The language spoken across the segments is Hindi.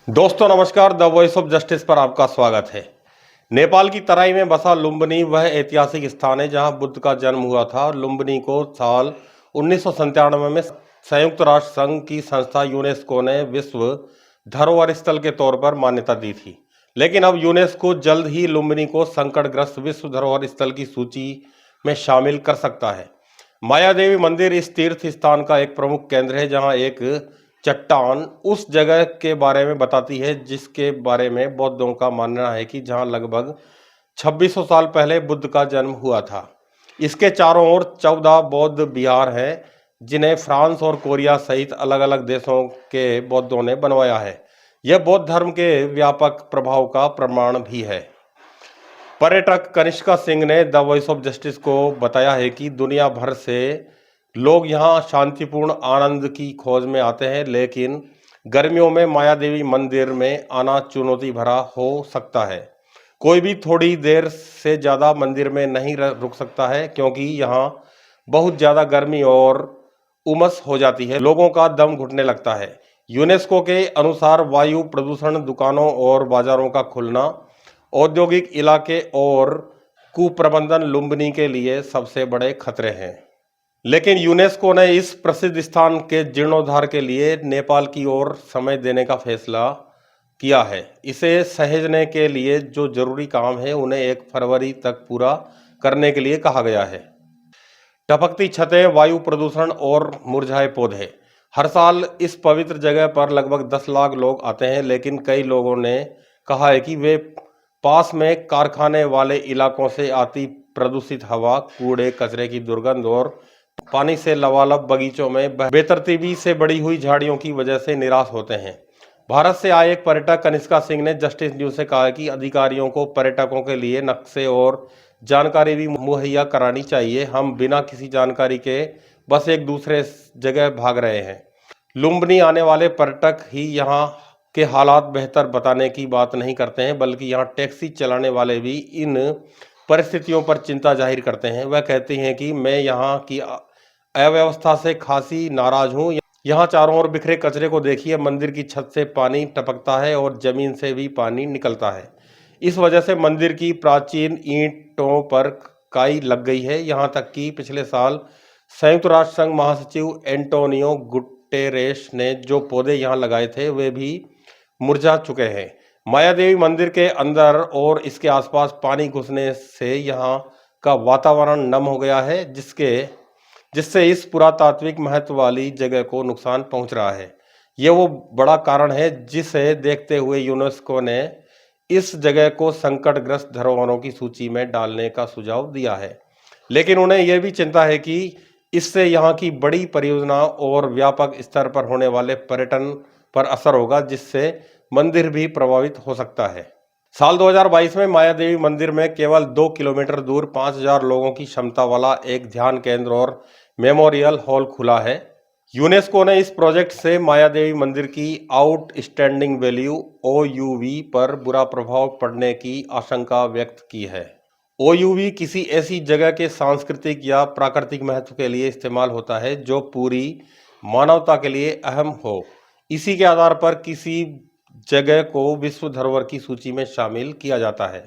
दोस्तों नमस्कार। द वॉइस ऑफ जस्टिस पर आपका स्वागत है। नेपाल की तराई में बसा लुम्बिनी वह ऐतिहासिक स्थान है जहां बुद्ध का जन्म हुआ था और लुम्बिनी को साल 1997 में संयुक्त राष्ट्र संघ की संस्था यूनेस्को ने विश्व धरोहर स्थल के तौर पर मान्यता दी थी। लेकिन अब यूनेस्को जल्द ही लुम्बिनी को संकटग्रस्त विश्व धरोहर स्थल की सूची में शामिल कर सकता है। माया देवी मंदिर इस तीर्थ स्थान का एक प्रमुख केंद्र है जहां एक चट्टान उस जगह के बारे में बताती है जिसके बारे में बौद्धों का मानना है कि जहां लगभग 2600 साल पहले बुद्ध का जन्म हुआ था। इसके चारों ओर 14 बौद्ध विहार हैं जिन्हें फ्रांस और कोरिया सहित अलग अलग देशों के बौद्धों ने बनवाया है। यह बौद्ध धर्म के व्यापक प्रभाव का प्रमाण भी है। पर्यटक कनिष्का सिंह ने द वॉइस ऑफ जस्टिस को बताया है कि दुनिया भर से लोग यहाँ शांतिपूर्ण आनंद की खोज में आते हैं, लेकिन गर्मियों में माया देवी मंदिर में आना चुनौती भरा हो सकता है। कोई भी थोड़ी देर से ज़्यादा मंदिर में नहीं रुक सकता है क्योंकि यहाँ बहुत ज़्यादा गर्मी और उमस हो जाती है, लोगों का दम घुटने लगता है। यूनेस्को के अनुसार वायु प्रदूषण, दुकानों और बाजारों का खुलना, औद्योगिक इलाके और कुप्रबंधन लुम्बिनी के लिए सबसे बड़े खतरे हैं। लेकिन यूनेस्को ने इस प्रसिद्ध स्थान के जीर्णोद्धार के लिए नेपाल की ओर समय देने का फैसला किया है। इसे सहेजने के लिए जो जरूरी काम है उन्हें 1 फरवरी तक पूरा करने के लिए कहा गया है। टपकती छतें, वायु प्रदूषण और मुरझाए पौधे। हर साल इस पवित्र जगह पर लगभग 10 लाख लोग आते हैं, लेकिन कई लोगों ने कहा है कि वे पास में कारखाने वाले इलाकों से आती प्रदूषित हवा, कूड़े कचरे की दुर्गंध और पानी से लबालब बगीचों में बेतरतीबी से बढ़ी हुई झाड़ियों की वजह से निराश होते हैं। भारत से आए एक पर्यटक कनिष्का सिंह ने जस्टिस न्यूज से कहा कि अधिकारियों को पर्यटकों के लिए नक्शे और जानकारी भी मुहैया करानी चाहिए। हम बिना किसी जानकारी के बस एक दूसरे जगह भाग रहे हैं। लुम्बिनी आने वाले पर्यटक ही यहाँ के हालात बेहतर बताने की बात नहीं करते हैं, बल्कि यहाँ टैक्सी चलाने वाले भी इन परिस्थितियों पर चिंता जाहिर करते हैं। वह कहती हैं कि मैं यहाँ की अव्यवस्था से खासी नाराज हूँ। यहाँ चारों ओर बिखरे कचरे को देखिए, मंदिर की छत से पानी टपकता है और जमीन से भी पानी निकलता है। इस वजह से मंदिर की प्राचीन ईंटों पर काई लग गई है। यहाँ तक कि पिछले साल संयुक्त राष्ट्र संघ महासचिव एंटोनियो गुटेरेस ने जो पौधे यहाँ लगाए थे वे भी मुरझा चुके हैं। माया देवी मंदिर के अंदर और इसके आसपास पानी घुसने से यहाँ का वातावरण नम हो गया है, जिससे इस पुरातात्विक महत्व वाली जगह को नुकसान पहुंच रहा है। ये वो बड़ा कारण है जिसे देखते हुए यूनेस्को ने इस जगह को संकटग्रस्त धरोहरों की सूची में डालने का सुझाव दिया है। लेकिन उन्हें यह भी चिंता है कि इससे यहाँ की बड़ी परियोजना और व्यापक स्तर पर होने वाले पर्यटन पर असर होगा, जिससे मंदिर भी प्रभावित हो सकता है। साल 2022 में माया देवी मंदिर में केवल 2 किलोमीटर दूर 5000 लोगों की क्षमता वाला एक ध्यान केंद्र और मेमोरियल हॉल खुला है। यूनेस्को ने इस प्रोजेक्ट से माया देवी मंदिर की आउटस्टैंडिंग वैल्यू OUV पर बुरा प्रभाव पड़ने की आशंका व्यक्त की है। OUV किसी ऐसी जगह के सांस्कृतिक या प्राकृतिक महत्व के लिए इस्तेमाल होता है जो पूरी मानवता के लिए अहम हो। इसी के आधार पर किसी जगह को विश्व धरोहर की सूची में शामिल किया जाता है।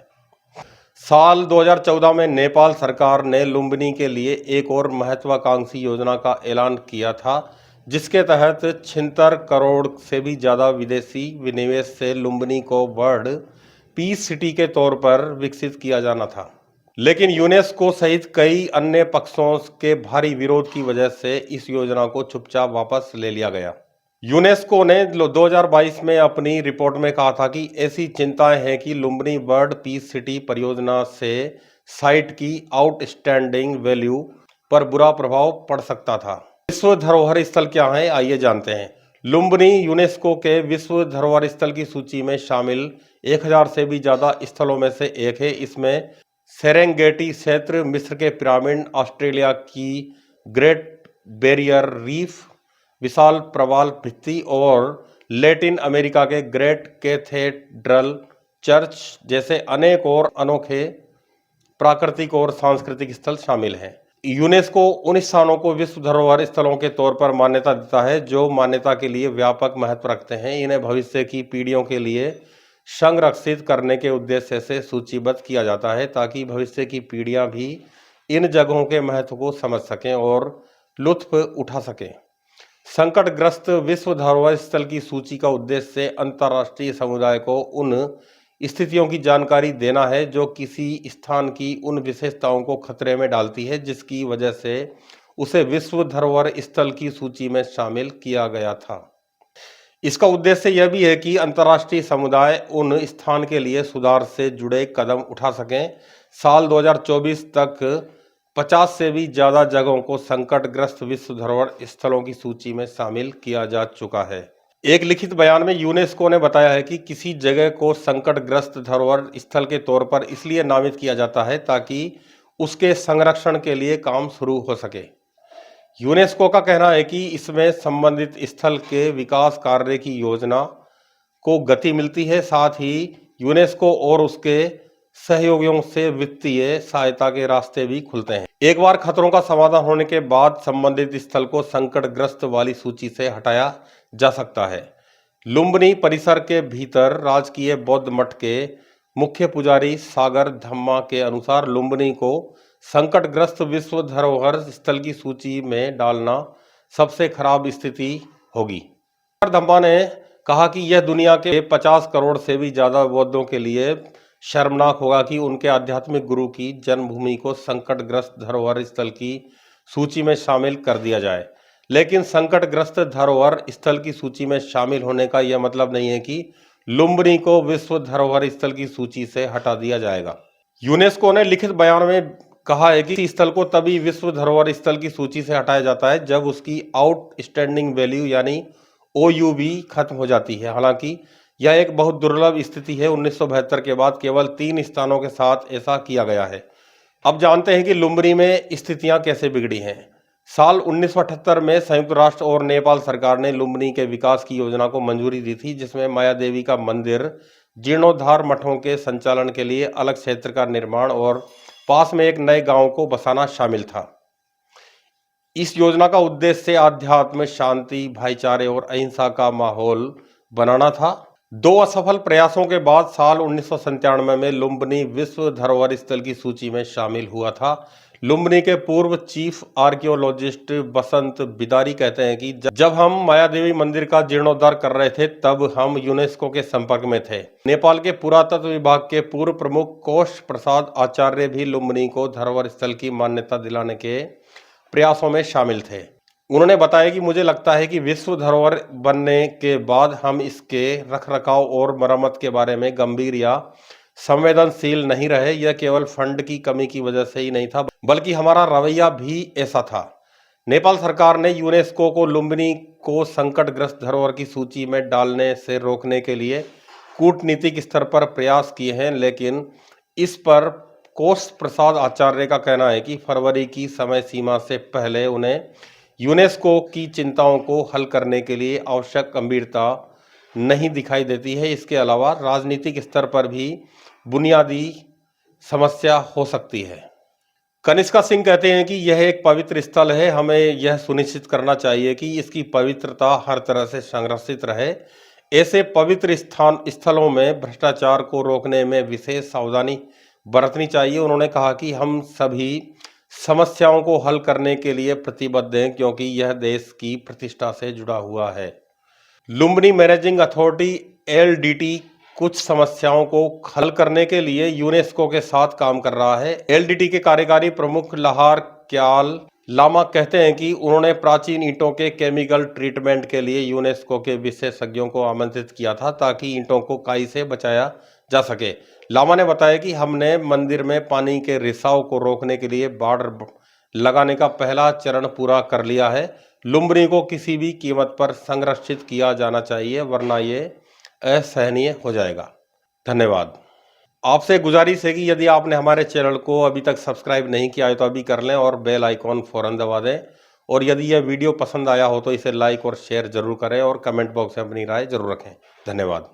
साल 2014 में नेपाल सरकार ने लुम्बिनी के लिए एक और महत्वाकांक्षी योजना का ऐलान किया था, जिसके तहत 76 करोड़ से भी ज़्यादा विदेशी विनिवेश से लुम्बिनी को वर्ल्ड पीस सिटी के तौर पर विकसित किया जाना था। लेकिन यूनेस्को सहित कई अन्य पक्षों के भारी विरोध की वजह से इस योजना को चुपचाप वापस ले लिया गया। यूनेस्को ने 2022 में अपनी रिपोर्ट में कहा था कि ऐसी चिंताएं हैं कि लुम्बिनी वर्ल्ड पीस सिटी परियोजना से साइट की आउटस्टैंडिंग वैल्यू पर बुरा प्रभाव पड़ सकता था। विश्व धरोहर स्थल क्या है, आइए जानते हैं। लुम्बिनी यूनेस्को के विश्व धरोहर स्थल की सूची में शामिल 1000 से भी ज्यादा स्थलों में से एक है। इसमें सेरेंगेटी क्षेत्र, मिस्र के पिरामिड, ऑस्ट्रेलिया की ग्रेट बैरियर रीफ, विशाल प्रवाल भित्ति और लैटिन अमेरिका के ग्रेट कैथेड्रल चर्च जैसे अनेक और अनोखे प्राकृतिक और सांस्कृतिक स्थल शामिल हैं। यूनेस्को उन स्थानों को विश्व धरोहर स्थलों के तौर पर मान्यता देता है जो मान्यता के लिए व्यापक महत्व रखते हैं। इन्हें भविष्य की पीढ़ियों के लिए संरक्षित करने के उद्देश्य से सूचीबद्ध किया जाता है ताकि भविष्य की पीढ़ियां भी इन जगहों के महत्व को समझ सकें और लुत्फ उठा सकें। संकटग्रस्त विश्व धरोहर स्थल की सूची का उद्देश्य अंतर्राष्ट्रीय समुदाय को उन स्थितियों की जानकारी देना है जो किसी स्थान की उन विशेषताओं को खतरे में डालती है जिसकी वजह से उसे विश्व धरोहर स्थल की सूची में शामिल किया गया था। इसका उद्देश्य यह भी है कि अंतर्राष्ट्रीय समुदाय उन स्थान के लिए सुधार से जुड़े कदम उठा सकें। साल 2024 तक 50 से भी ज़्यादा जगहों को संकटग्रस्त विश्व धरोहर स्थलों की सूची में शामिल किया जा चुका है। एक लिखित बयान में यूनेस्को ने बताया है कि किसी जगह को संकटग्रस्त धरोहर स्थल के तौर पर इसलिए नामित किया जाता है ताकि उसके संरक्षण के लिए काम शुरू हो सके। यूनेस्को का कहना है कि इसमें संबंधित स्थल के विकास कार्य की योजना को गति मिलती है, साथ ही यूनेस्को और उसके सहयोगियों से वित्तीय सहायता के रास्ते भी खुलते हैं। एक बार खतरों का समाधान होने के बाद संबंधित स्थल को संकटग्रस्त वाली सूची से हटाया जा सकता है। लुम्बिनी परिसर के भीतर राजकीय बौद्ध मठ के मुख्य पुजारी सागर धम्मा के अनुसार लुम्बिनी को संकटग्रस्त विश्व धरोहर स्थल की सूची में डालना सबसे खराब स्थिति होगी। सागर धम्मा ने कहा कि यह दुनिया के 50 करोड़ से भी ज़्यादा बौद्धों के लिए शर्मनाक होगा कि उनके आध्यात्मिक गुरु की जन्मभूमि को संकटग्रस्त धरोहर स्थल की सूची में शामिल कर दिया जाए। लेकिन संकटग्रस्त धरोहर स्थल की सूची में शामिल होने का यह मतलब नहीं है कि लुम्बिनी को विश्व धरोहर स्थल की सूची से हटा दिया जाएगा। यूनेस्को ने लिखित बयान में कहा है कि स्थल को तभी विश्व धरोहर स्थल की सूची से हटाया जाता है जब उसकी आउटस्टैंडिंग वैल्यू यानी OUV खत्म हो जाती है। हालांकि यह एक बहुत दुर्लभ स्थिति है। 1972 के बाद केवल 3 स्थानों के साथ ऐसा किया गया है। अब जानते हैं कि लुम्बिनी में स्थितियां कैसे बिगड़ी हैं। साल 1978 में संयुक्त राष्ट्र और नेपाल सरकार ने लुम्बिनी के विकास की योजना को मंजूरी दी थी, जिसमें माया देवी का मंदिर, जीर्णोद्धार, मठों के संचालन के लिए अलग क्षेत्र का निर्माण और पास में एक नए गांव को बसाना शामिल था। इस योजना का उद्देश्य आध्यात्म, शांति, भाईचारे और अहिंसा का माहौल बनाना था। 2 असफल प्रयासों के बाद साल 1997 में लुम्बिनी विश्व धरोहर स्थल की सूची में शामिल हुआ था। लुम्बिनी के पूर्व चीफ आर्कियोलॉजिस्ट बसंत बिदारी कहते हैं कि जब हम माया देवी मंदिर का जीर्णोद्धार कर रहे थे तब हम यूनेस्को के संपर्क में थे। नेपाल के पुरातत्व विभाग के पूर्व प्रमुख कोश प्रसाद आचार्य भी लुम्बिनी को धरोहर स्थल की मान्यता दिलाने के प्रयासों में शामिल थे। उन्होंने बताया कि मुझे लगता है कि विश्व धरोहर बनने के बाद हम इसके रखरखाव और मरम्मत के बारे में गंभीर या संवेदनशील नहीं रहे। यह केवल फंड की कमी की वजह से ही नहीं था, बल्कि हमारा रवैया भी ऐसा था। नेपाल सरकार ने यूनेस्को को लुम्बिनी को संकटग्रस्त धरोहर की सूची में डालने से रोकने के लिए कूटनीतिक स्तर पर प्रयास किए हैं, लेकिन इस पर कोश प्रसाद आचार्य का कहना है कि फरवरी की समय सीमा से पहले उन्हें यूनेस्को की चिंताओं को हल करने के लिए आवश्यक गंभीरता नहीं दिखाई देती है। इसके अलावा राजनीतिक स्तर पर भी बुनियादी समस्या हो सकती है। कनिष्का सिंह कहते हैं कि यह एक पवित्र स्थल है। हमें यह सुनिश्चित करना चाहिए कि इसकी पवित्रता हर तरह से संरक्षित रहे। ऐसे पवित्र स्थलों में भ्रष्टाचार को रोकने में विशेष सावधानी बरतनी चाहिए। उन्होंने कहा कि हम सभी समस्याओं को हल करने के लिए प्रतिबद्ध हैं क्योंकि यह देश की प्रतिष्ठा से जुड़ा हुआ है। लुम्बिनी मैनेजिंग अथॉरिटी LDT कुछ समस्याओं को हल करने के लिए यूनेस्को के साथ काम कर रहा है। LDT के कार्यकारी प्रमुख लहार क्याल लामा कहते हैं कि उन्होंने प्राचीन ईंटों के केमिकल ट्रीटमेंट के लिए यूनेस्को के विशेषज्ञों को आमंत्रित किया था ताकि ईंटों को काई से बचाया जा सके। लामा ने बताया कि हमने मंदिर में पानी के रिसाव को रोकने के लिए बाड़ लगाने का पहला चरण पूरा कर लिया है। लुम्बिनी को किसी भी कीमत पर संरक्षित किया जाना चाहिए, वरना ये असहनीय हो जाएगा। धन्यवाद। आपसे गुजारिश है कि यदि आपने हमारे चैनल को अभी तक सब्सक्राइब नहीं किया है तो अभी कर लें और बेल आइकॉन फौरन दबा दें। और यदि यह वीडियो पसंद आया हो तो इसे लाइक और शेयर जरूर करें और कमेंट बॉक्स में अपनी राय जरूर रखें। धन्यवाद।